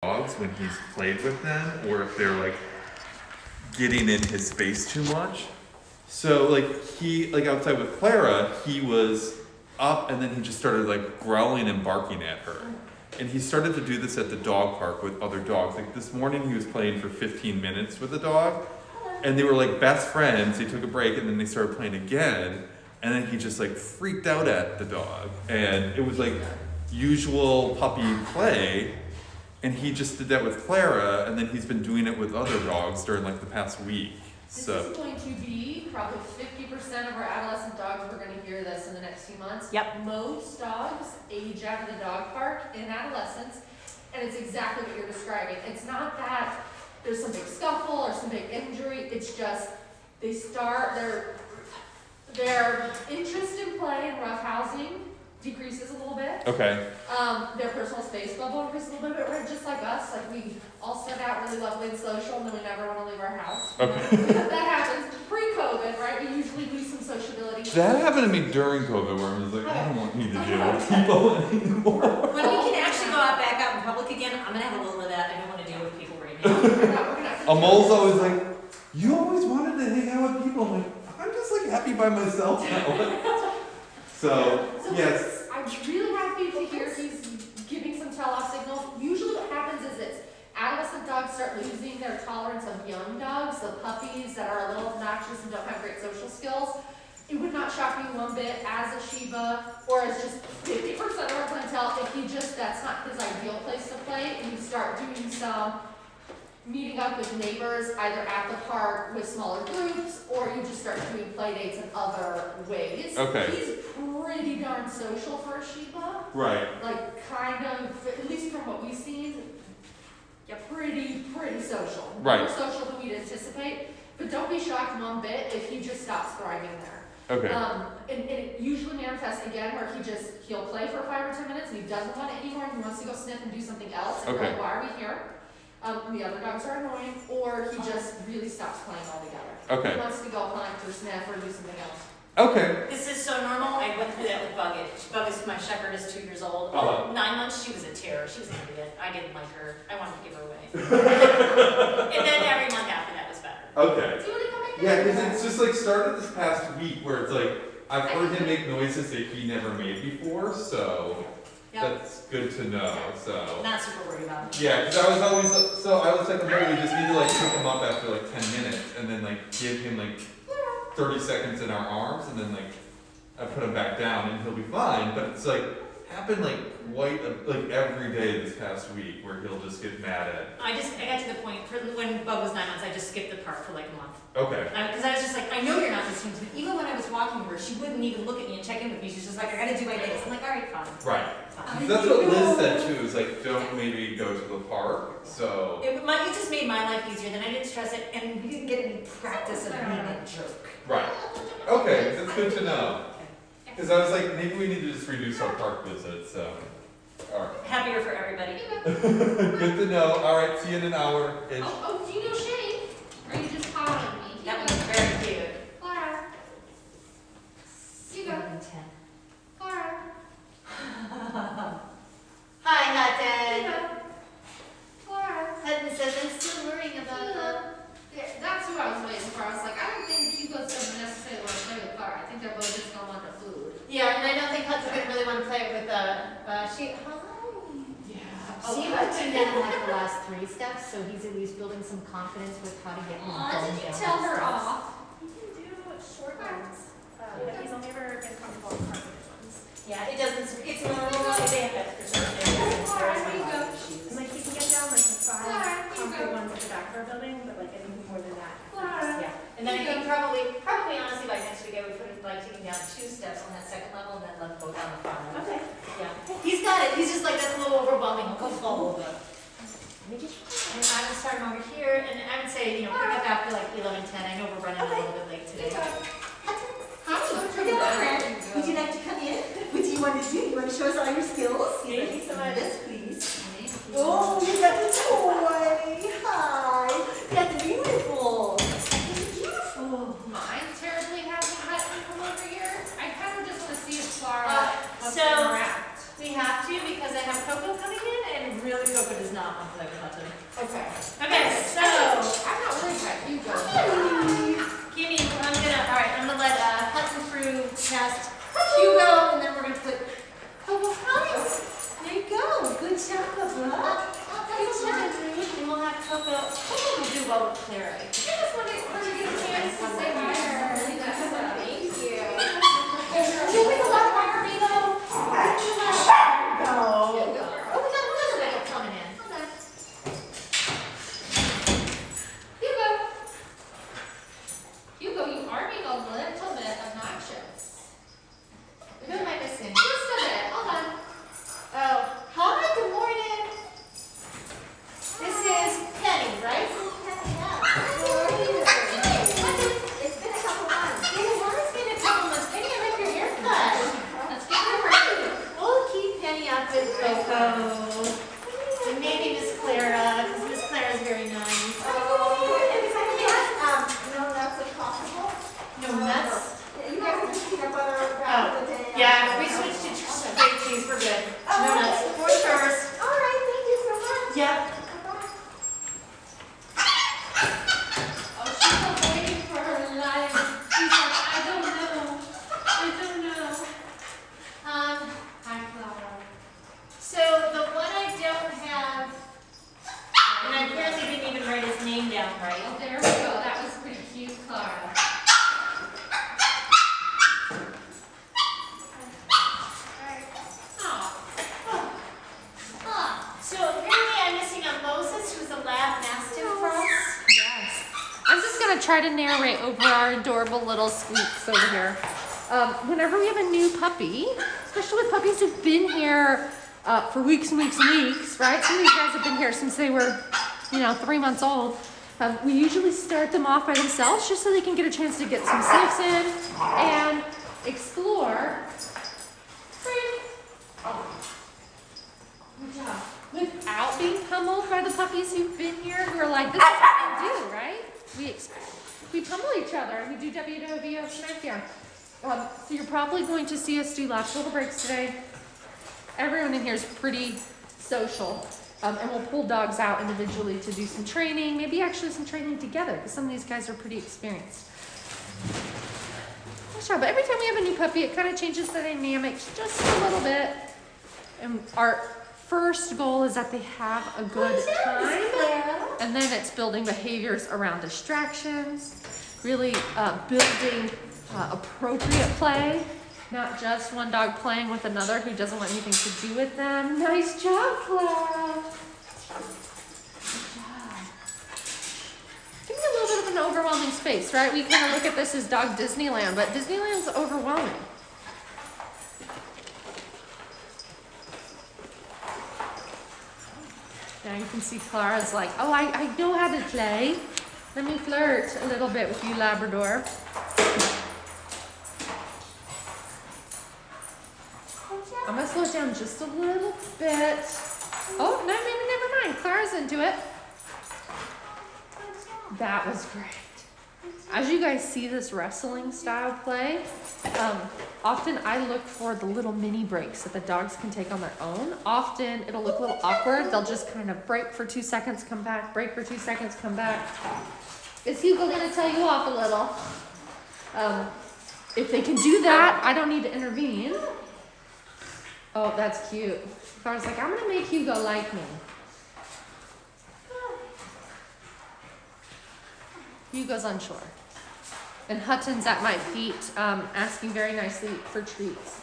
dogs when he's played with them, or if they're like getting in his space too much. So like outside with Clara, he was up and then he just started like growling and barking at her. And he started to do this at the dog park with other dogs. Like this morning he was playing for 15 minutes with a dog and they were like best friends. They took a break and then they started playing again. And then he just like freaked out at the dog. And it was like usual puppy play. And he just did that with Clara, and then he's been doing it with other dogs during like the past week. This is going to be probably 50% of our adolescent dogs. We're going to hear this in the next few months. Yep. Most dogs age out of the dog park in adolescence, and it's exactly what you're describing. It's not that there's some big scuffle or some big injury. It's just they start their interest in play and roughhousing decreases a little bit. Okay. Their personal space bubble increases a little bit, but just like us, like we all start out really lovely and social, and then we never want to leave our house. Okay. That happens pre-COVID, right? We usually lose some sociability. That happened to me during COVID, where I was like, I don't want me to deal with people anymore. When we can actually go back out in public again, I'm gonna have a little of that. I don't want to deal with people right now. Amol's always like, you always wanted to hang out with people. I'm like, I'm just like happy by myself now. So yes. I'm really happy to hear he's giving some tell-off signals. Usually what happens is it's adolescent dogs start losing their tolerance of young dogs, the puppies that are a little obnoxious and don't have great social skills. It would not shock me one bit as a Shiba or as just 50% of our clientele if he just, that's not his ideal place to play, and you start doing some meeting up with neighbors either at the park with smaller groups, or you just start doing play dates in other ways. Okay. He's pretty darn social for a Shiba. Right. Like kind of, at least from what we've seen, yeah, pretty social. Right. More social than we'd anticipate. But don't be shocked one bit if he just stops thriving there. Okay. And it usually manifests again where he'll play for 5 or 10 minutes and he doesn't want it anymore and he wants to go sniff and do something else. And Okay. you're like, why are we here? The other dogs are annoying, or he just really stops playing altogether. Okay. He wants to go hunt or sniff or do something else. Okay. This is so normal. I went through that with Bucket. Bucket, my shepherd, is 2 years old. Uh-huh. 9 months, she was a terror. She was an idiot. I didn't like her. I wanted to give her away. And then every month after that was better. Okay. Do you want to come back Yeah, there? because it's just like started this past week where it's like I've heard him make noises that he never made before, so Yep. that's good to know. So. Not super worried about it. Yeah, because I was always like, no, we just need to like pick him up after like 10 minutes and then like give him like 30 seconds in our arms and then like I put him back down and he'll be fine. But it's like happened like like every day this past week where he'll just get mad at. I got to the point when Bub was 9 months, I just skipped the park for like a month. Okay. Because I was just like, I know you're not listening to me. Even when I was walking her, she wouldn't even look at me and check in with me. She's just like, I gotta do my days. I'm like, all right, fine. Right. Fine. That's what Liz said too. Is like don't maybe go to the park. So. It just made my life easier. Then I didn't stress it, and we didn't get any practice of being a jerk. Right. Okay, that's good to know. Because I was like, maybe we need to just reduce our park visits. So. All right. Happier for everybody. Good to know. All right, see you in an hour. Do you know Shane? Or are you just calling me? That was very cute. Clara. You go. 10. Clara. Hi, You Hudson. go. Clara. Hudson says I'm still worrying about them. Yeah, that's who I was waiting for. I was like, I don't think Hugo's gonna necessarily want to play with Clara. I think they're both just gonna want the food. Yeah, and I don't think Hudson's gonna really want to play with she. Yeah. See what's been done like the last 3 steps, so he's at least building some confidence with how to get his bone Did you down tell the her steps. off? You can do short ones, but he's only ever been comfortable with carpeted ones. Yeah, it doesn't. It's normal. They have that for certain things. There you go. And like he can get down like the 5 concrete ones at the back of our building, but like anything more than that. Clara. Yeah, and then I think probably honestly by next week I would put it like taking down 2 steps on that second level and then let them go down the front. Okay. Yeah, he's got it. He's just like that's a little overwhelming. He'll go fall over. Let me just And I would start him over here, and I would say pick up after like 11:10. I know we're running a little bit late today. Would you like to come in? What do you want to do? You want to show us all your skills? Thank you so much. Yes, please. Oh, you got the toy. Hi. That's beautiful. Beautiful. Mine terribly hasn't had him come over here. I kind of just want to see if Clara wants to so- interact. We have to because I have Coco coming in, and really Coco does not want to play with Okay. Okay, so, I'm not worried about Hugo. I'm gonna let Hudson through test Hugo, and then we're gonna put Coco Points. There you go. Good job, Bubba. Good job. And we'll have Coco. Coco will do well with Clara. I just wanted her to get a chance to say hi to her. Thank you. Can we go out by her, Vivo? Oh, we got another little coming in. Hugo, you are being a little bit obnoxious. Who am I missing? Just a bit. Hold on. Oh, hi, good morning. This is Penny, right? It's been a couple months. It's been a couple months. Penny, I like your haircut. Let's get her ready. We'll keep Penny up with Coco. And maybe Miss Clara, because Miss Clara is very nice. No nuts if possible. No nuts? You guys can just peanut butter rather than. Yeah, we switched to straight cheese, we're good. No nuts. For sure. All right, thank you so much. Yep. Oh, she's still waiting for her life. She's like, I don't know. Hi, Clara. So the one I don't have, and I apparently didn't even write his name down right. Oh, there we go. That was pretty cute, Clara. So apparently I'm missing a Moses, who's a lab mastiff for us. Yes. I'm just gonna try to narrate over our adorable little squeaks over here. Whenever we have a new puppy, especially with puppies who've been here for weeks and weeks and weeks, right? Some of these guys have been here since they were, 3 months old. We usually start them off by themselves just so they can get a chance to get some sniffs in and explore. Good job. Without being pummeled by the puppies who've been here, who are like, this is what we do, right? We pummel each other. We do WWO Smackdown. So you're probably going to see us do lots of little breaks today. Everyone in here is pretty social. And we'll pull dogs out individually to do some training, maybe actually some training together, because some of these guys are pretty experienced. Nice job. But every time we have a new puppy, it kind of changes the dynamics just a little bit. And our first goal is that they have a good time, and then it's building behaviors around distractions, really building appropriate play, not just one dog playing with another who doesn't want anything to do with them. Nice job, Clara. Good job. Give me a little bit of an overwhelming space, right? We kind of look at this as dog Disneyland, but Disneyland's overwhelming. Now you can see Clara's like, oh, I know how to play. Let me flirt a little bit with you, Labrador. I'm gonna slow it down just a little bit. Oh, no, maybe never mind. Clara's into it. That was great. As you guys see this wrestling style play, often I look for the little mini breaks that the dogs can take on their own. Often it'll look a little awkward. They'll just kind of break for 2 seconds, come back, break for 2 seconds, come back. Is Hugo gonna tell you off a little? If they can do that, I don't need to intervene. Oh, that's cute. I was like, I'm gonna make Hugo like me. Hugo's unsure. And Hutton's at my feet, asking very nicely for treats.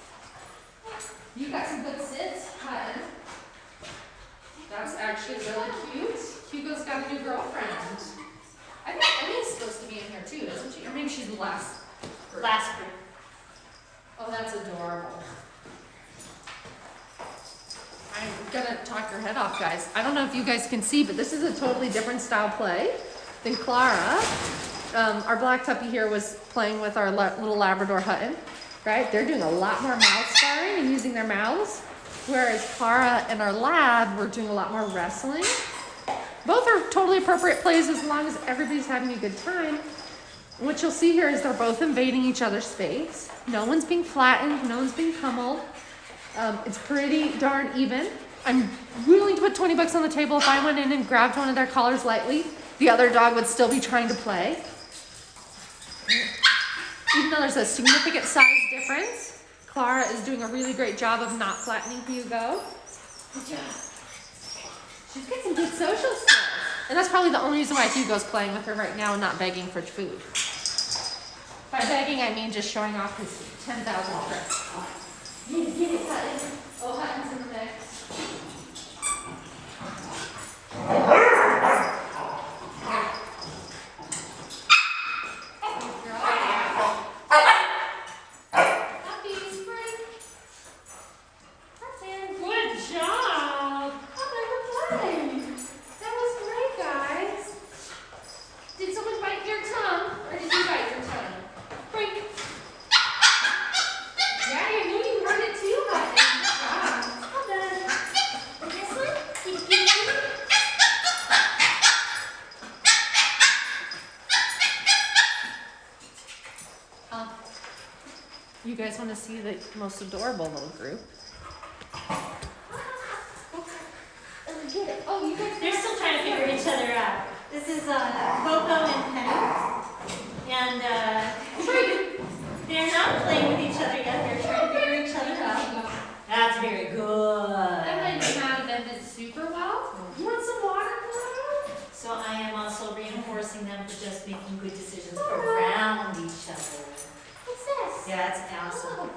You got some good sits, Hutton. That's actually really cute. Hugo's got a new girlfriend. I think Emmy's supposed to be in here too, isn't she? Or maybe she's the last group. Last group. Oh, that's adorable. I'm gonna talk your head off, guys. I don't know if you guys can see, but this is a totally different style play than Clara. Our black puppy here was playing with our little Labrador Hutton, right? They're doing a lot more mouth sparring and using their mouths, whereas Clara and our lab were doing a lot more wrestling. Both are totally appropriate plays as long as everybody's having a good time. What you'll see here is they're both invading each other's space. No one's being flattened, no one's being pummeled. It's pretty darn even. I'm willing to put 20 bucks on the table if I went in and grabbed one of their collars lightly, the other dog would still be trying to play. Even though there's a significant size difference, Clara is doing a really great job of not flattening Hugo. Good job. She's got some good social skills. And that's probably the only reason why Hugo's playing with her right now and not begging for food. By begging, I mean just showing off his 10,000 tricks. Get it, Hutton. Oh, Hutton's in the mix. Puppies, break. Hutton. Good job. Hutton, good play. That was great, guys. Did someone bite your tongue? Or did you bite your tongue? Break. Yeah, I knew you heard it too, Hutton. Wow. Well done. This one? Keep it. You guys want to see the most adorable little group? Get it. Oh, you guys. They're still trying to figure each other out. This is Coco and Penny. And they're not playing with each other yet. They're trying to figure each other out. That's very good. I might not have ended super well. You want some water, Clara? So I am also reinforcing them for just making good decisions around each other. What's this? Yeah, it's awesome.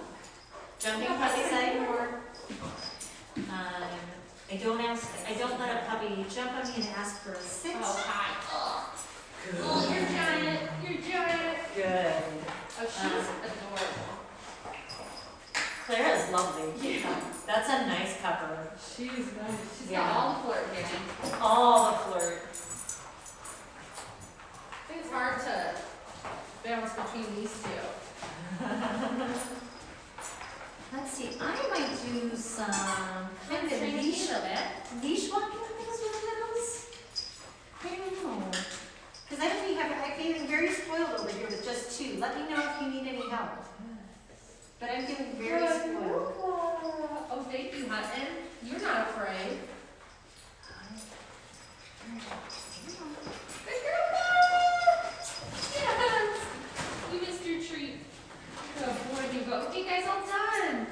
Jumping puppy side or I don't let a puppy jump on me and ask for a sit. Oh, hi. Oh, you're giant. You're giant. Good. Oh, she's adorable. Clara's lovely. Yeah. That's a nice cover. She's nice. She's Yeah. got all the flirt game. All the flirt. I think it's hard to balance between these two. Let's see, I might do some kind of leash walking things with those. I don't know. Because I'm feeling very spoiled over here with just two. Let me know if you need any help. But I'm feeling very spoiled. Oh, thank you, Hutton. You're not afraid. Good girl, Clara. Yes. You missed your treat. Good boy, you go. Okay, guys, all done.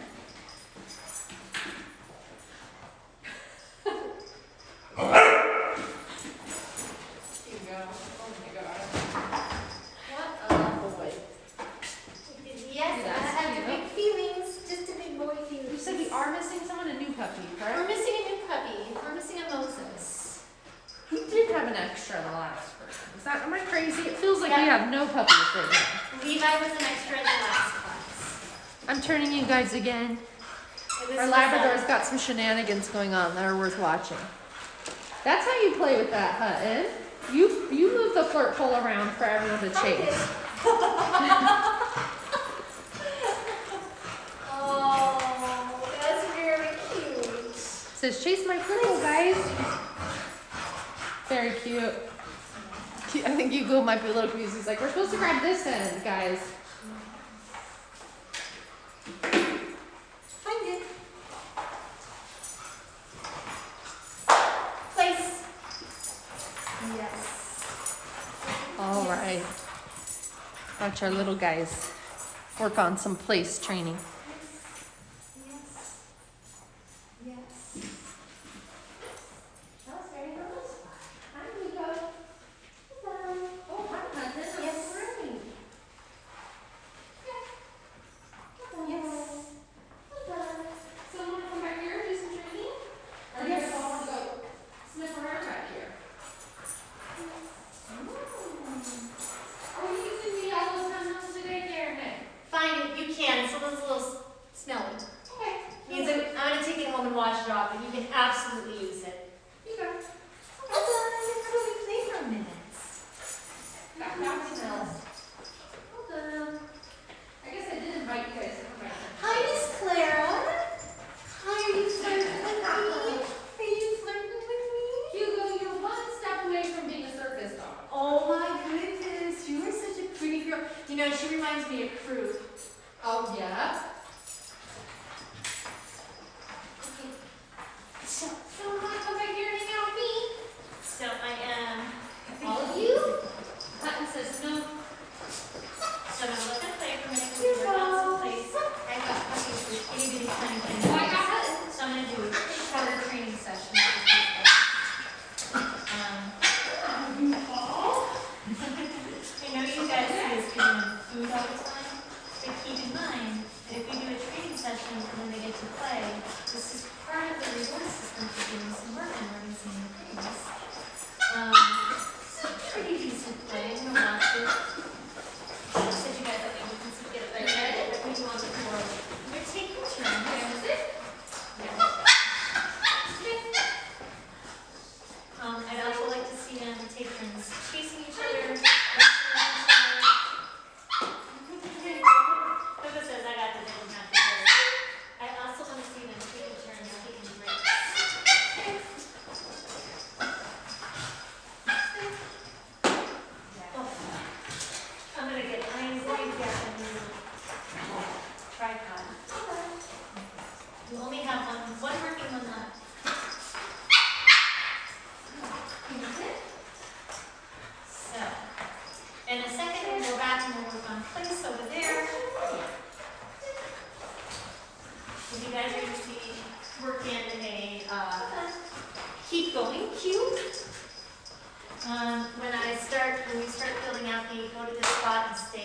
Here you go. Oh my God. What a boy. Yes, That's I have cute. the big feelings, just a big boy feelings. You said we are missing someone, a new puppy, We're correct? missing a new puppy. We're missing a Moses. Who did have an extra in the last version? Is that, am I crazy? It feels like we Yeah. have no puppies right now. Levi was an extra in the last class. I'm turning you guys again. And this Our was, Labrador's got some shenanigans going on that are worth watching. That's how you play with that, Hutton. You move the flirt pole around for everyone to chase. Oh, that's very cute. Says chase my flirt pole, guys. Very cute. I think Hugo might be a little confused. He's like, we're supposed to grab this end, guys. Find it. Place. Yes. All right. Watch our little guys work on some place training. Yes. Yes. That was very nice. Hi, Hugo. Hello. Oh, hi, Hutton. I'm Yes. great. Yes. Someone come back here, do some training? Or do you guys all want to go sniff around back here? Are we using the yellow tunnels today, Karen? Fine, you can. It's a little smelly. Okay. I'm gonna take it home and wash it off, and you can absolutely use it. You go. How do we play for a minute? That smells. Well done. I guess I did invite you guys to come back. Hi, Miss Clara. Hi, are you flirting with me? Are you flirting with me? Hugo, you're one step away from being a circus dog. Oh my goodness, you are such a pretty girl. You know, she reminds me of Crew. Oh, yeah? Okay. So,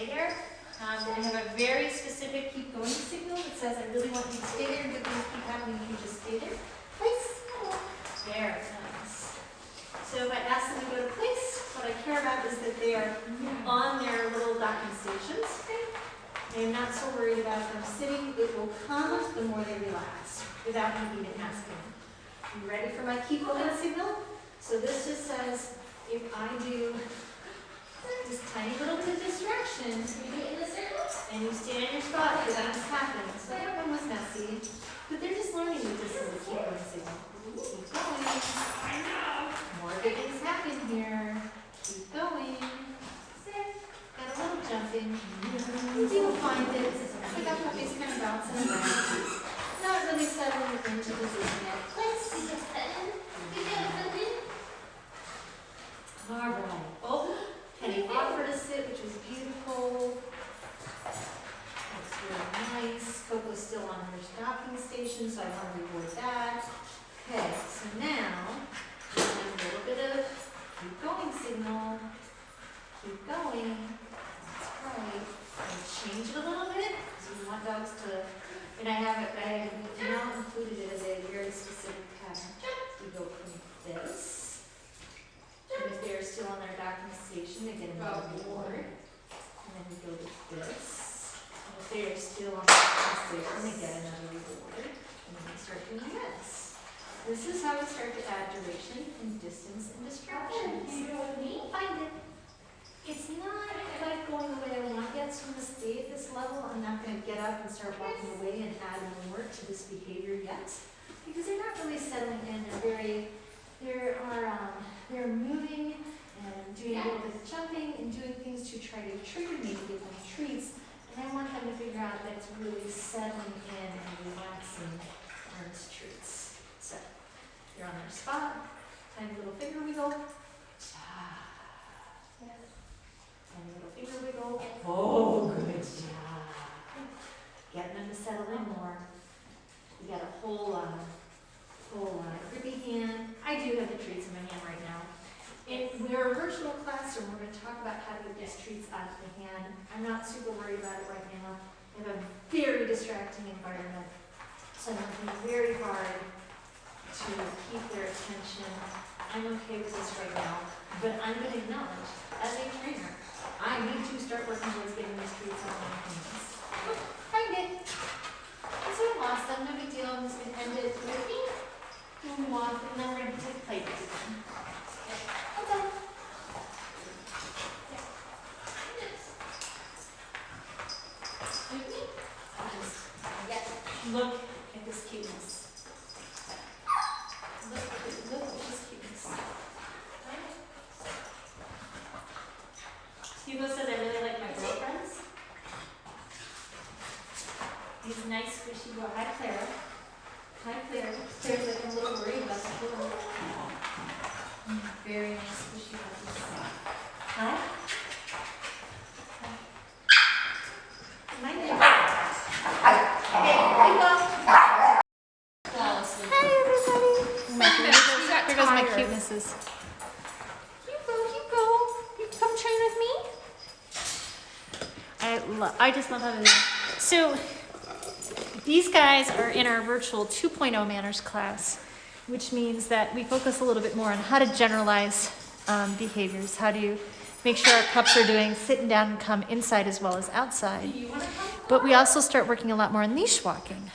stay there. Then we have a very specific keep going signal that says, I really want you to stay there, good things keep happening, you just stay there. Place. Very nice. So if I ask them to go to place, what I care about is that they are on their little docking stations. I'm not so worried about them sitting. It will come the more they relax without me even asking. You ready for my keep going signal? So this just says, if I do this tiny little bit of distraction, you do it in a circle, and you stay in your spot, because that's happening. So that one was messy, but they're just learning that this is a keep going signal. Keep going. I know. More good things happen here. Keep going. Got a little jump in. You'll find it. I got puppies kind of bouncing around. Not really settling into the position yet. Place. All right. Oh, Penny offered to sit, which was beautiful. That's really nice. Coco's still on her docking station, so I want to reward that. Okay, so now we have a little bit of keep going signal. Keep going. That's right. And change it a little bit because we want dogs to. And I have now included it as a very specific pattern. We go from this, and if they're still on their docking station, they get another reward. And then we go to this. And if they're still on the docking station, they get another reward. And then we start doing this. This is how we start to add duration and distance and distractions. Find it. It's not quite going the way I want yet, so I'm going to stay at this level. I'm not going to get up and start walking away and add more to this behavior yet, because they're not really settling in. They're moving and doing a little bit of jumping and doing things to try to trigger me to give them treats. And I want them to figure out that it's really settling in and relaxing earns treats. So they're on their spot, tiny little finger wiggle. And a little finger wiggle. Oh, good job. Getting them to settle in more. We got a whole grippy hand. I do have the treats in my hand right now. And we're a virtual classroom. We're going to talk about how to get these treats out of the hand. I'm not super worried about it right now. I have a very distracting environment. So I'm working very hard to keep their attention. I'm okay with this right now. But I'm going to acknowledge, as a trainer, I need to start working towards getting these treats out of my hands. Find it. So I lost them, no big deal. I'm just going to end it with me. Move on, and then we're going to take play dates again. That's all. Look at this cuteness. Look at this cuteness. Hugo says I really like my girlfriends. These nice squishy boy. Hi, Clara. Hi, Claire. Claire's like a little worried about the pool. Very nice squishy puppies. Hi. My name. Hey, Hugo. Flawlessly. Hi, everybody. Here goes my cutenesses. Hugo. You come train with me? I just love having them. So these guys are in our virtual 2.0 manners class, which means that we focus a little bit more on how to generalize behaviors, how to make sure our pups are doing sitting down and come inside as well as outside. But we also start working a lot more on leash walking.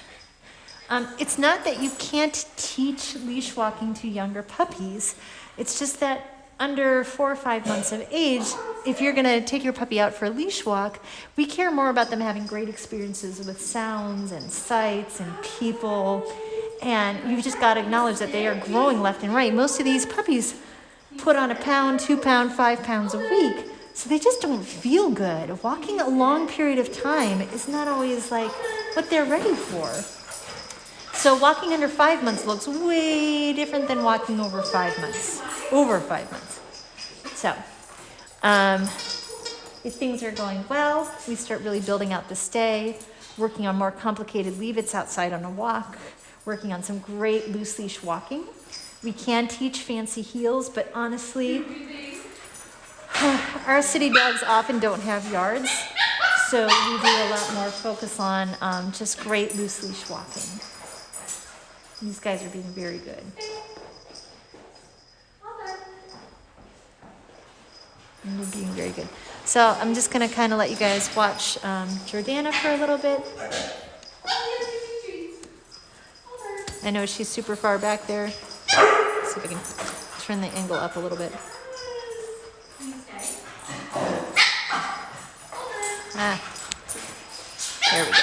It's not that you can't teach leash walking to younger puppies. It's just that under 4 or 5 months of age, if you're going to take your puppy out for a leash walk, we care more about them having great experiences with sounds and sights and people. And you've just got to acknowledge that they are growing left and right. Most of these puppies put on 1 pound, 2 pound, 5 pounds a week. So they just don't feel good. Walking a long period of time is not always like what they're ready for. So walking under 5 months looks way different than walking over 5 months. Over 5 months. So, if things are going well, we start really building out the stay, working on more complicated leave-its outside on a walk, working on some great loose leash walking. We can teach fancy heels, but honestly, our city dogs often don't have yards. So we do a lot more focus on just great loose leash walking. These guys are being very good. And they're being very good. So I'm just gonna kind of let you guys watch Jordana for a little bit. I know she's super far back there. See if I can turn the angle up a little bit. Ah, there we go.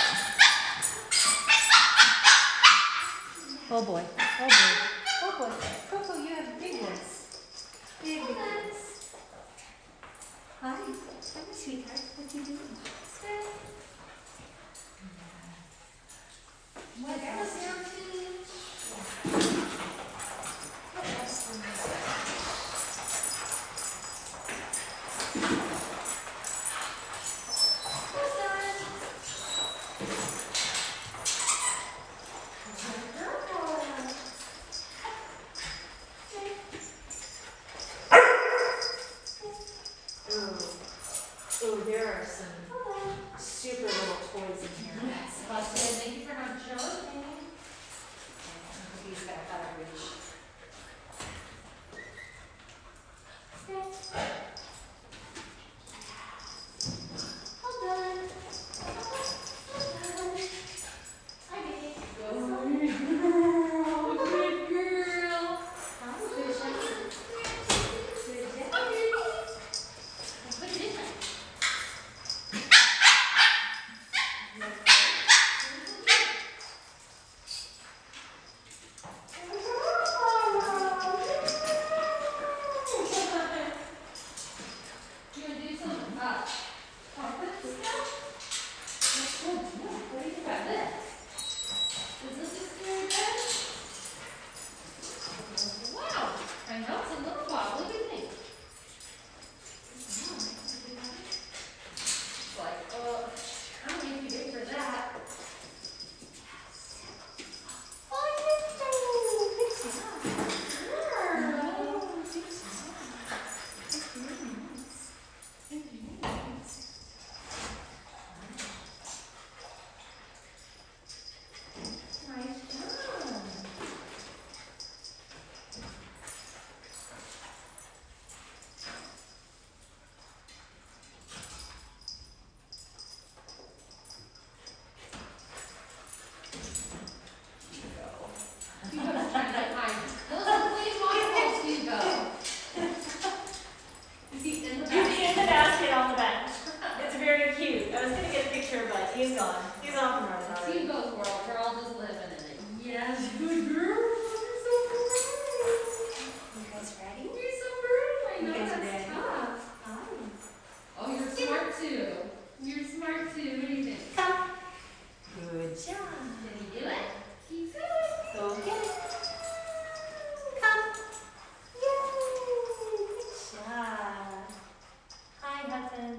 Oh boy, oh boy, oh boy. Coco, you have big ones. Big ones. Hi, hi, sweetheart. What are you doing? What else? Oh, there are some super little toys in here. Yes, busted. Thank you for not showing me. He's back out of reach. He's gone. He's off and running already. Hugo's world, we're all just living in it. Yes, good girl. You're so You guys ready? brave. You're so brave. I You know guys are that's ready? tough. Hi. Oh, you're smart too. You're smart too. What do you think? Come. Good job. Can you do it? Keep going. Go get it. Come. Yay. Good job. Hi, Hudson.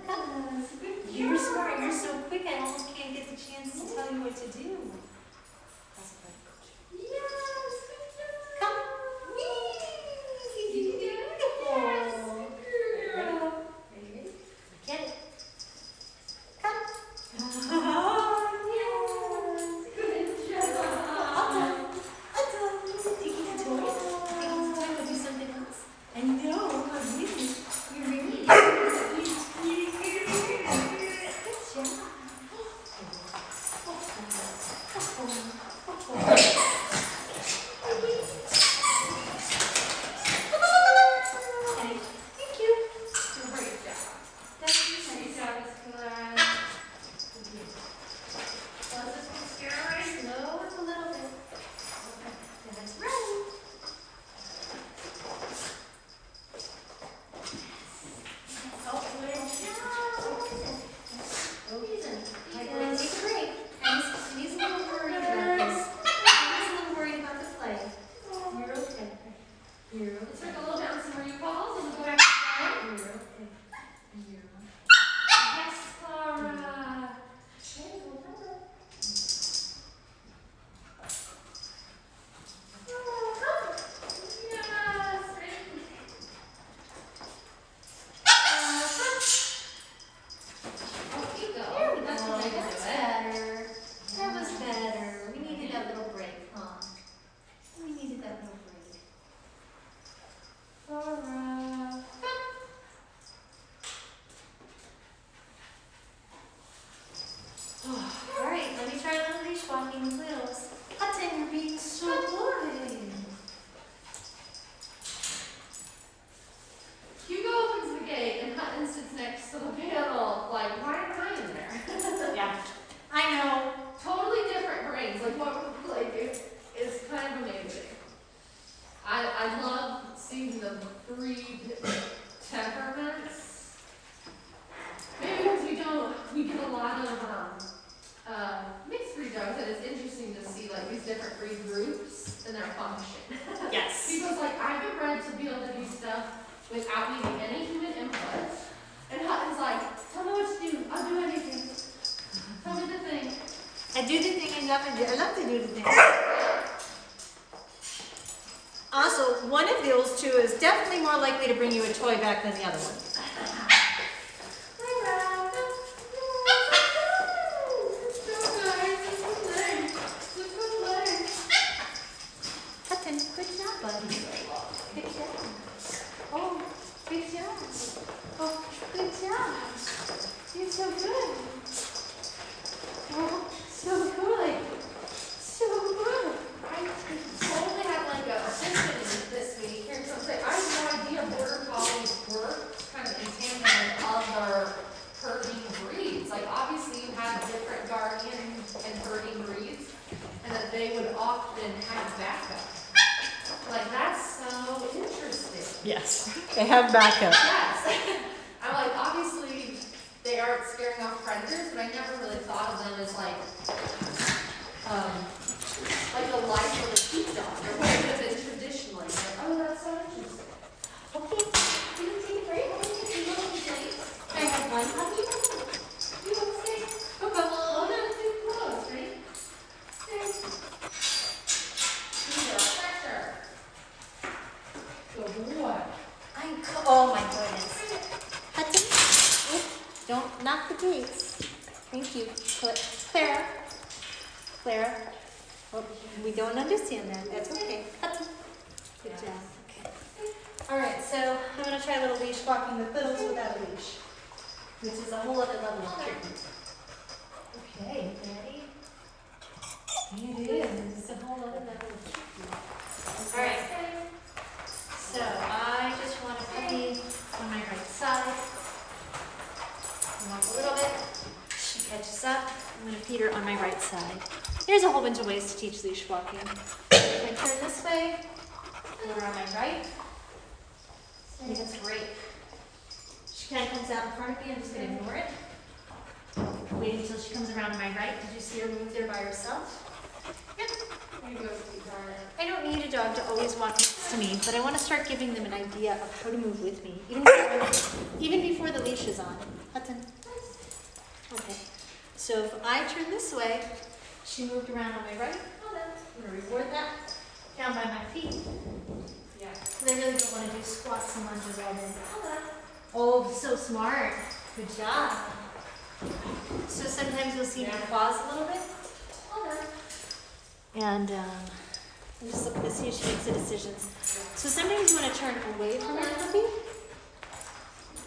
Come. You're smart. You're so quick. I almost can't get the chance to tell you what to do. Yes, good job. Come. You can do it. Beautiful. Yes, good girl. Ready? Get it. breed temperaments. Maybe because we get a lot of mixed breed dogs, and it's interesting to see like these different breed groups and their function. Yes. People's like, I've been bred to be able to do stuff without needing any human input. And Hutton's like, tell me what to do, I'll do anything. Tell me the thing. I do the thing I love to do the thing. Also, one of those two is definitely more likely to bring you a toy back than the other one. Hudson, good job, buddy. Good job. Oh, good job. Oh, good job. You're so good. Oh, so good. So good. I totally had like a epiphany this week. Here's something. I had no idea border collies work kind of in tandem with other herding breeds. Like obviously you have different guardian and herding breeds, and that they would often have backup. Like that's so interesting. Yes, they have backup. Yes. I'm like, obviously they aren't scaring off predators, but I never really thought of them as like the life of a sheepdog, or what it would have been traditionally. Like, oh, that's so interesting. Okay, you can take a break. You want to play? I have one puppy. You want to stay? Okay. Oh, no, it's too close, right? Stay. He's a pressure. Good boy. Oh my goodness. Hudson, don't knock the gates. Thank you. Clara. Clara. Oh, we don't understand that. That's okay. Hudson. Good job. Okay. All right, so I'm going to try a little leash walking with littles without a leash, which is a whole other level of tricky. Okay, ready? It is. It's a whole other level of tricky. All right. So I just want a puppy on my right side. Walk a little bit. She catches up. I'm going to feed her on my right side. There's a whole bunch of ways to teach leash walking. If I turn this way, put her on my right. I think that's great. She kind of comes out in front of me. I'm just going to ignore it. Wait until she comes around to my right. Did you see her move there by herself? Yep. You go, sweetheart. I don't need a dog to always walk next to me, but I want to start giving them an idea of how to move with me, even before the leash is on. Hudson. Okay. So if I turn this way, she moved around on my right. Hold on. I'm going to reward that. Down by my feet. Yeah. Because I really don't want to do squats and lunges all day. Hold on. Oh, so smart. Good job. So sometimes you'll see me pause a little bit. Hold on. And I'm just looking to see if she makes the decisions. So sometimes you want to turn away from your puppy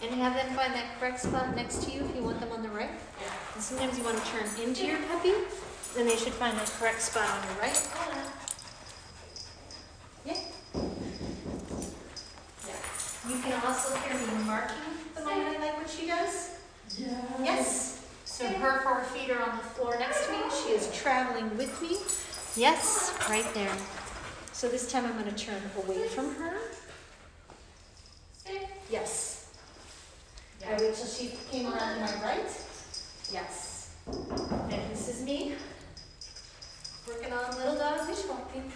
and have them find that correct spot next to you if you want them on the right. And sometimes you want to turn into your puppy, then they should find that correct spot on the right. Yeah. Yeah. You can also hear me marking the moment I like what she does. Yeah. Yes. So her 4 feet are on the floor next to me. She is traveling with me. Yes, right there. So this time I'm going to turn away from her. Yes. I wait till she came around to my right. Yes. And this is me. Working on little dog leash walking.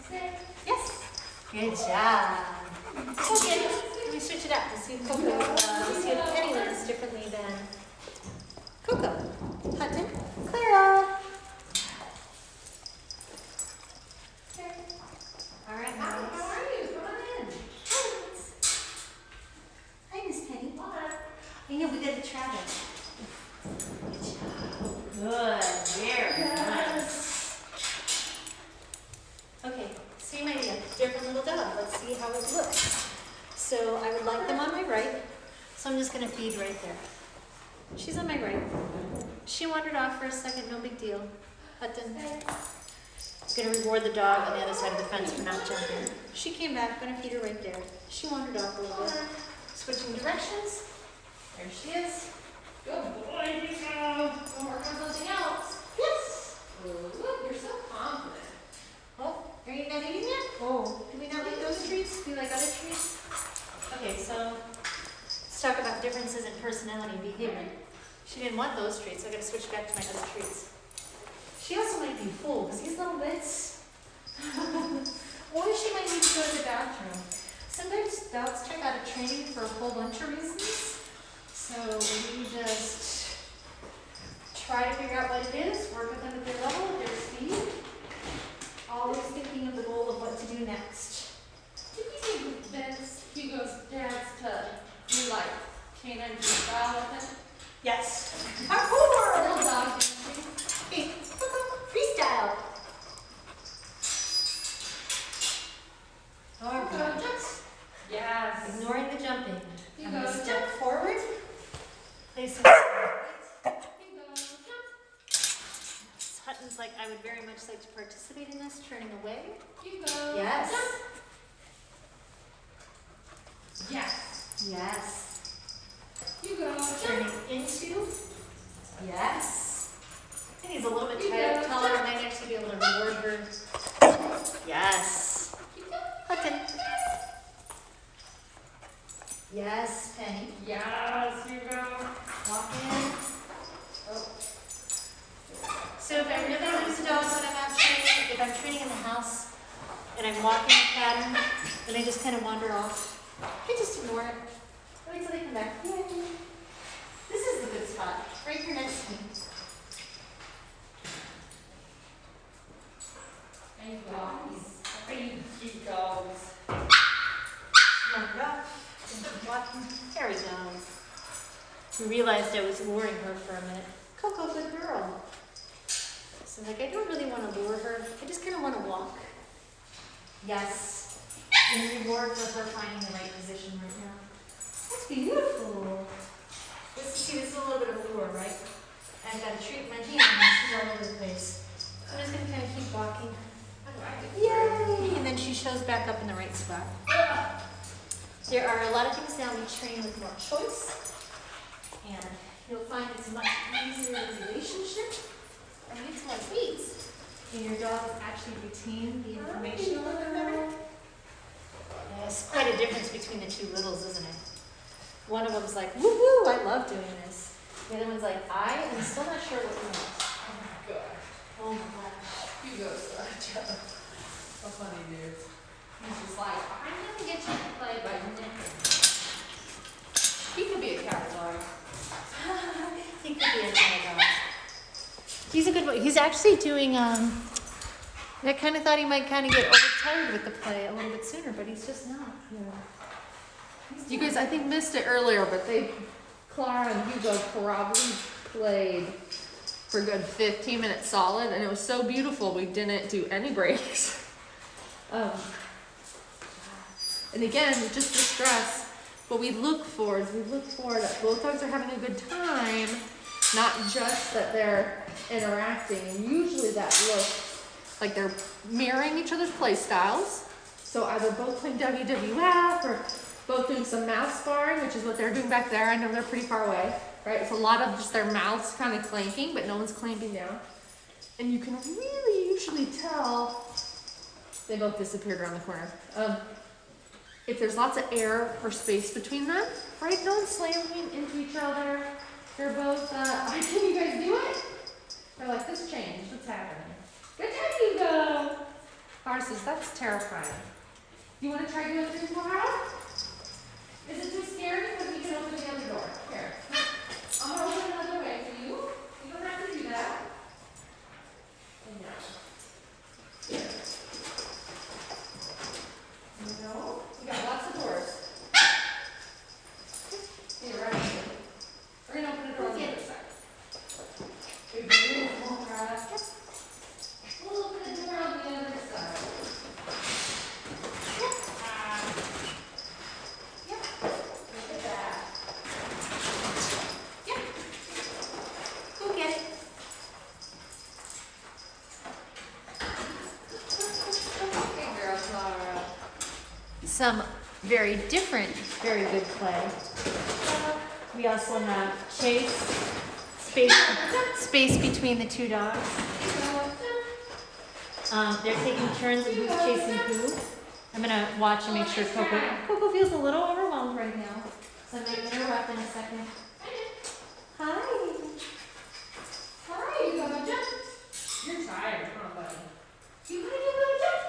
Yes. Good job. Okay, let me switch it up. Let's see if Coco, see if Penny learns differently than Coco. Hudson. Clara. All right, How nice. are you? Come on in. Hi, Miss Penny. I know we got to travel. Good job. Good. Very nice. Okay, same idea. Different little dog. Let's see how it looks. So I would like them on my right. So I'm just going to feed right there. She's on my right. She wandered off for a second. No big deal. Hudson. Going to reward the dog on the other side of the fence for not jumping. She came back. Going to feed her right there. She wandered off a little bit. Switching directions. There she is. Good boy, Nico. We'll work on something else. Yes. Ooh, you're so confident. Oh, are you not eating yet? Oh, do we not like those treats? Do you like other treats? Okay, so let's talk about differences in personality and behavior. She didn't want those traits, so I gotta switch back to my other traits. She also might be full, because these little bits. Or she might need to go to the bathroom. Sometimes dogs check out of training for a whole bunch of reasons. So we just try to figure out what it is, work with them at their level, at their speed. Always thinking of the goal of what to do next. Did you think Vince, Hugo's dad's to do like canine freestyle with him? Yes. Parkour! Little dog dancing. Hey, freestyle. All right. Yes. Ignoring the jumping. You I'm go gonna step jump. forward. Place it. Hugo, jump. Hutton's like, I would very much like to participate in this, turning away. Hugo. Yes. Jump. Yes. Yes. Hugo, jump. Turning into. Yes. I think he's a little bit You tired, go. taller, I might actually be able to reward her. Yes. Hutton. Yes, Penny. Yes, Hugo. Walk in. Oh. So if I really lose the dogs when I'm out training, if I'm training in the house and I'm walking a pattern, then I just kind of wander off. I just ignore it. Wait till they come back. Yay. This is the good spot. Right here next to me. There you go. There you go. Wander off. Walking. There we go. We realized I was luring her for a minute. Coco, good girl. So like, I don't really want to lure her. I just kind of want to walk. Yes. And reward for her finding the right position right now. That's beautiful. This is a little bit of lure, right? I've got to treat my hand and she's all over the place. I'm just going to kind of keep walking. Yay! And then she shows back up in the right spot. There are a lot of things now we train with more choice. And you'll find it's a much easier relationship. And it's like weeds. And your dog actually retain the information a little bit better. There's quite a difference between the two littles, isn't it? One of them's like, woo woo, I love doing this. The other one's like, I am still not sure what you want. Oh my gosh. Hugo's such a funny dude. He's just like, I'm gonna get you to play by Nick. He could be a cat dog. He could be a dog. He's a good boy. He's actually doing, I kind of thought he might kind of get overtired with the play a little bit sooner, but he's just not. You guys, I think missed it earlier, but Clara and Hugo probably played for a good 15 minutes solid, and it was so beautiful we didn't do any breaks. And again, just to stress, what we look for is that both dogs are having a good time, not just that they're interacting. And usually that looks like they're mirroring each other's play styles. So either both playing WWF or both doing some mouth sparring, which is what they're doing back there. I know they're pretty far away, right? It's a lot of just their mouths kind of clanking, but no one's clamping down. And you can really usually tell they both disappeared around the corner. If there's lots of air or space between them, right? No one's slamming into each other. They're both, can you guys do it? They're like, this changed, what's happening? Good job, Hugo. Clara says, that's terrifying. You want to try doing it tomorrow? Is it too scary? Because we can open the other door. Here. I'm going to open another way for you. You don't have to do that. And now. Here. There you go. We got lots of doors. Here, right here. We're going to open a door on the other side. Beautiful, Clara. We'll open the door on the other side. Yep. Look at that. Yep. Go get it. Good girl, Clara. Some very different, very good play. We also have chase, space between the two dogs. They're taking turns of who's chasing who. I'm gonna watch and make sure Coco feels a little overwhelmed right now. So I'm gonna interrupt in a second. Hi. Hi, you gonna jump? You're tired, huh, buddy? You gonna give it a jump?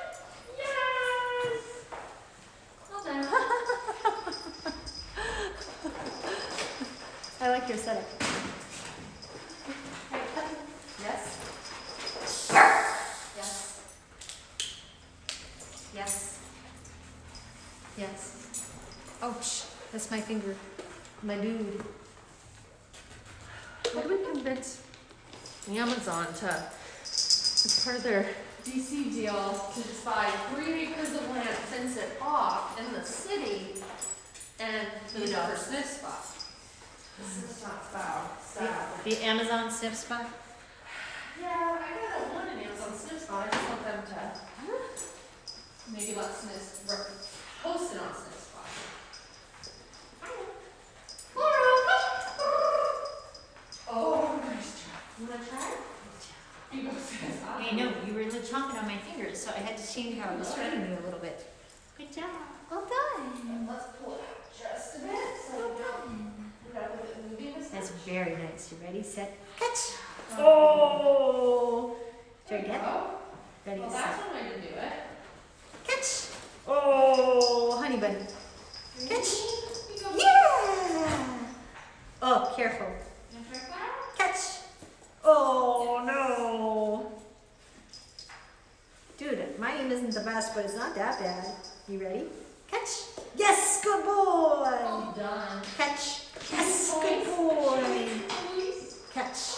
Yes! Well done. I like your setup. Yes. Yes. Yes. Yes. Ouch, that's my finger. My dude. How do we convince Amazon to, as part of their DC deal, to just buy 3 acres of land, fence it off in the city, and use it for sniff spot? This is not sad. The Amazon sniff spot? Yeah, I don't want an Amazon sniff spot, I just want them to maybe let sniff post it on sniff spot. Oh, nice job. You wanna try? You go sniff spot. I know, you were chomping on my fingers, so I had to change how I was treating you a little bit. Good job. Well done. Let's pull it out just a bit, so we don't end up with it moving this That's much. very nice. You ready, set, catch. Oh! There Try you again. go. Ready, Well, set, that's one way to do it. catch. Oh, honey bunny. Catch. Yeah! Oh, careful. Catch. Oh, no. Dude, my aim isn't the best, but it's not that bad. You ready? Catch. Yes, good boy. Well done. Catch. Yes, good boy. Catch.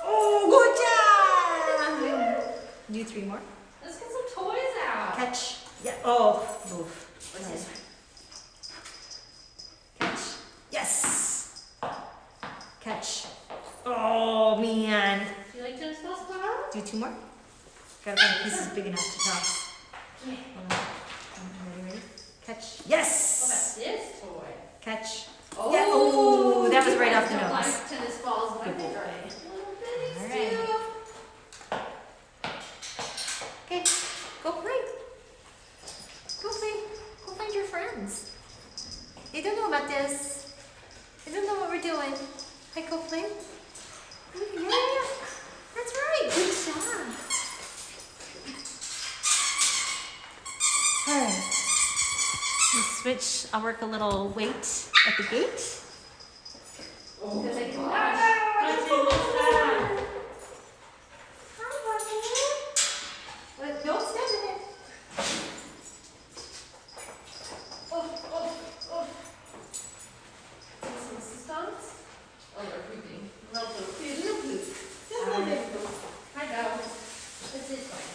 Oh, good job. Do 3 more. Let's get some toys out. Catch. Yeah. Oh, oof. What's this? Catch. Yes. Catch. Oh, man. Do you like tennis balls, Clara? Do 2 more. Gotta find pieces big enough to toss. Yeah. Ready? Catch. What Yes. about this toy? Catch. Oh, Yeah, ooh, that was right off the don't nose. like tennis balls, but I Good think boy. they're little bitties All right. too. Okay, go play. Go play. Go find your friends. They don't know about this. They don't know what we're doing. Hi, go play. Yeah, that's right. Good job. All right. Switch. I'll work a little weight at the gate. Because they can But don't step in it. Some stunts? Oh, they're creeping. Little poop. Little poop. Just a little bit of poop. I know. This is fine.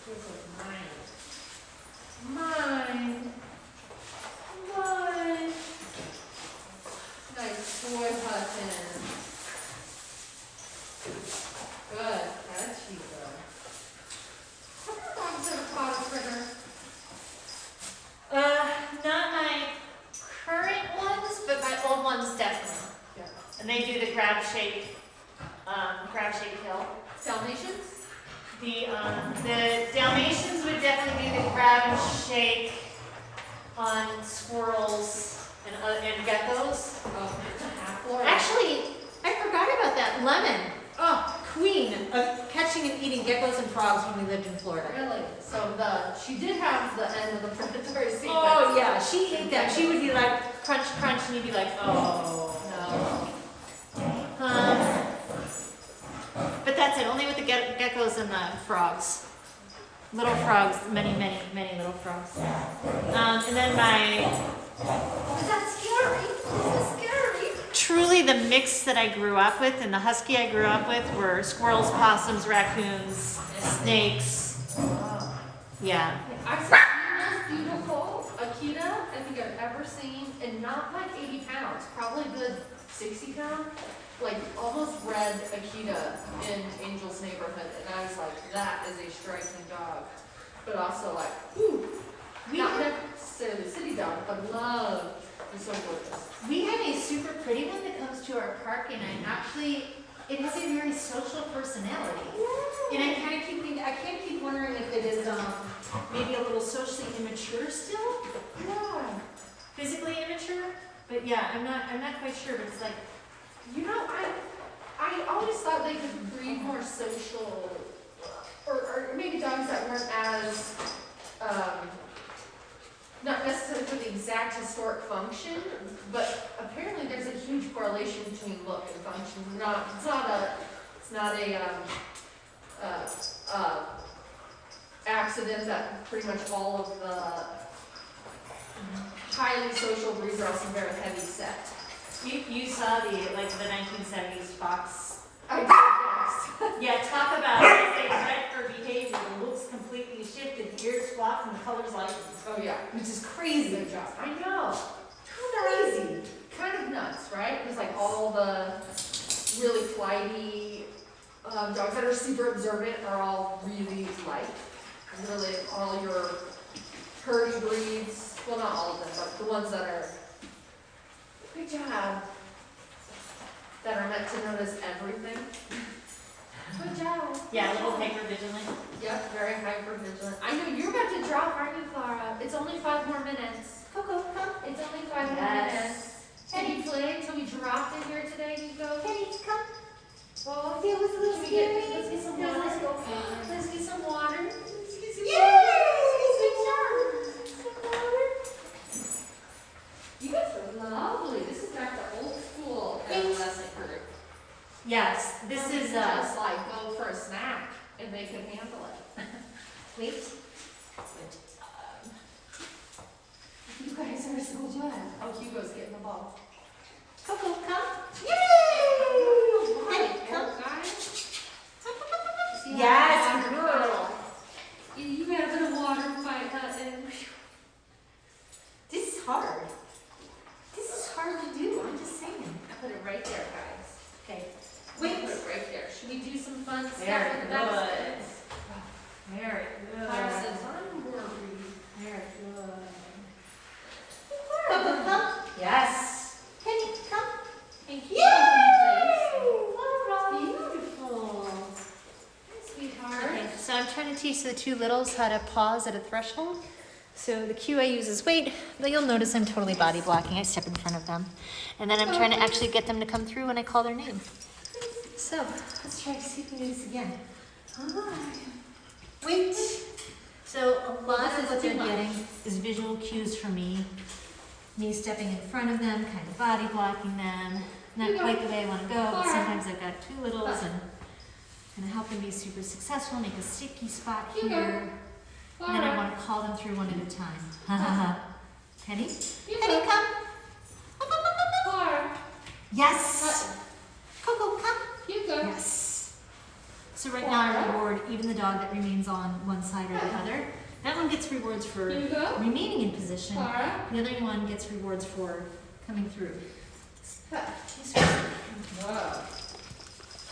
This is mine. Mine. Mine. Nice boy, Hudson. Good. That's you, girl. Have your dogs ever caught a critter? Not my current ones, but my old ones definitely. Yeah. And they do the grab shake kill. Dalmatians? The Dalmatians would definitely do the grab and shake on squirrels and geckos. Oh, it's a half Florida. Actually, I forgot about that. Lemon. Oh, queen of catching and eating geckos and frogs when we lived in Florida. Really? So she did have the end of the predatory sequence. Oh yeah, she ate them. She would be like crunch, crunch, and you'd be like, oh. No. But that's it. Only with the geckos and the frogs. Little frogs, many, many, many little frogs. And then Is that scary? This is scary. truly the mix that I grew up with and the husky I grew up with were squirrels, possums, raccoons, snakes. Yeah. I've seen the most beautiful Akita I think I've ever seen, and not like 80 pounds, probably good 60 pound, like almost red Akita in Angel's neighborhood, and I was like, that is a striking dog, but also like, ooh, not necessarily a city dog, but love is so gorgeous. We have a super pretty one that comes to our park, and I actually it has a very social personality. And I kind of keep thinking, I can't keep wondering if it is maybe a little socially immature still, Yeah. physically immature. But yeah, I'm not quite sure. But it's like, You know, I always thought they could breed more social, or maybe dogs that weren't as, not necessarily for the exact historic function, but apparently there's a huge correlation between look and function. It's not a accident that pretty much all of the highly social breeds are also very heavy set. You saw the 1970s Fox. I did, yes. Yeah, talk about if they bred for behavior, the looks completely shifted, the ears flopped and the colors lightened. Oh, yeah. which is crazy. Good job. I know. Crazy. Kind of nuts, right? It's like all the really flighty dogs that are super observant are all really like, really all your herd breeds, well, not all of them, but the ones that are, good job, that are meant to notice everything. Good job. Yeah, a little hyper vigilant. Yep, very hyper vigilant. I know you're about to drop, aren't you, Clara? It's only 5 more minutes. Coco, come. It's only 5 more minutes. Can you play until we dropped in here today, Nico? Penny, come. Well, It was a little let's scary. get some No, water. let's go. Let's get some water. Let's get some Yay! water. Some water. You guys are lovely. This is back to old school adolescent group. Yes, this is Just like go for a snack and they can handle it. Wait. You guys are so good. Oh, Hugo's getting the ball. Coco, come. Yay! Penny, come. See Yes, how good water- girl. You got a bit of water fight in. This is hard. This is hard to do. I'm just saying. I put it right there, guys. Okay. Wait. Wait. Put it right there. Should we do some fun stuff Very with the good. baskets? very good. Clara says, I'm worried. Very good. Coco, come. Yes. Penny, come. Thank you. Yay! Beautiful. Sweetheart. Okay, so I'm trying to teach the two littles how to pause at a threshold. So the cue I use is wait, but you'll notice I'm totally body blocking. I step in front of them. And then I'm trying to actually get them to come through when I call their name. So let's try to see if we can do this again. Wait. So a lot This of is what they're too much. getting is visual cues from me. Me stepping in front of them, kind of body blocking them. Not You go. quite the way I want to go, but Clara. sometimes I've got two littles and kind of help them be super successful, make a sticky spot You go. here. And then I Clara. want to call them through one at a time. Ha ha ha. Penny? You Penny, go. come. Clara. Yes. Coco, come. You go. Yes. So right now I reward even the dog that remains on one side or the other. That one gets rewards for You go. remaining in position. Clara. The other one gets rewards for coming through. Whoa.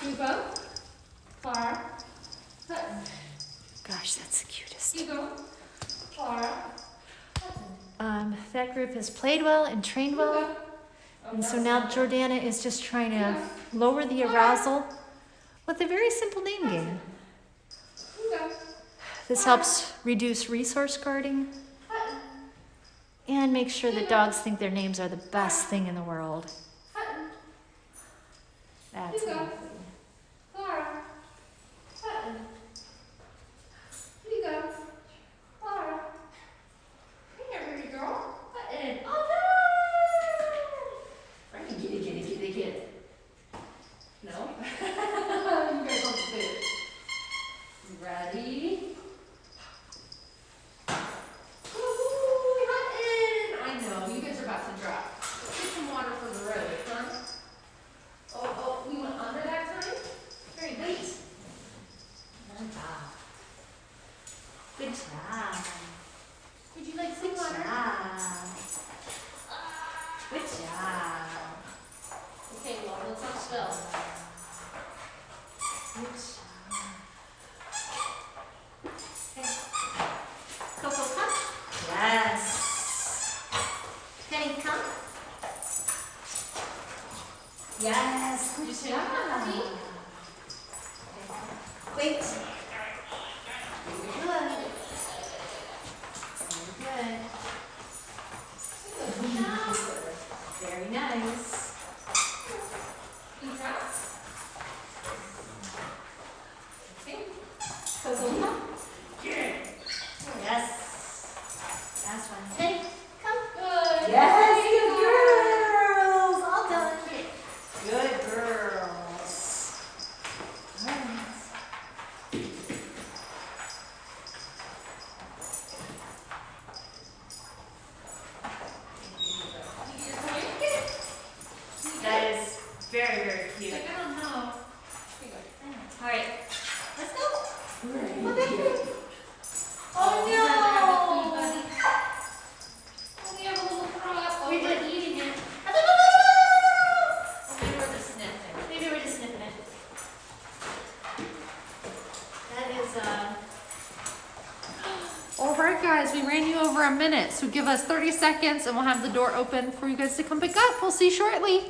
Hugo. Clara. Hutton. Gosh, that's the cutest. Hugo. Clara. Hutton. That group has played well and trained well. Hugo. Oh, And so that's now not- Jordana is just trying to Yeah. lower the arousal with a very simple name game. Hugo. This helps reduce resource guarding Hutton. and make sure that dogs think their names are the best thing in the world. Hutton. That's Hugo. lovely. Clara. Hutton. Hugo. Clara. Come here, baby girl. Hutton. Oh no! Right, get it. No? You guys want the food. Ready? Woo-hoo, Hutton! I know, you guys are about to drop. Get some water for the road, huh? Oh, we went under that time? Very good. Good job. Good job. Would you like some Good water? job. Good job. Okay, well, let's not spill. Good job. Coco, come. Yes. Penny, come. Yes. Good job, honey. Coco. Yes. Last one. Hey, come. Good. Yes, good girls. All done. Good girls. All right. That is very, very cute. I don't know. All right, let's go. What the heck? Oh We have a little throw up. We did eating it. Maybe we're just sniffing. Maybe we're just sniffing it. That is, All right, guys, we ran you over a minute, so give us 30 seconds and we'll have the door open for you guys to come pick up. We'll see you shortly.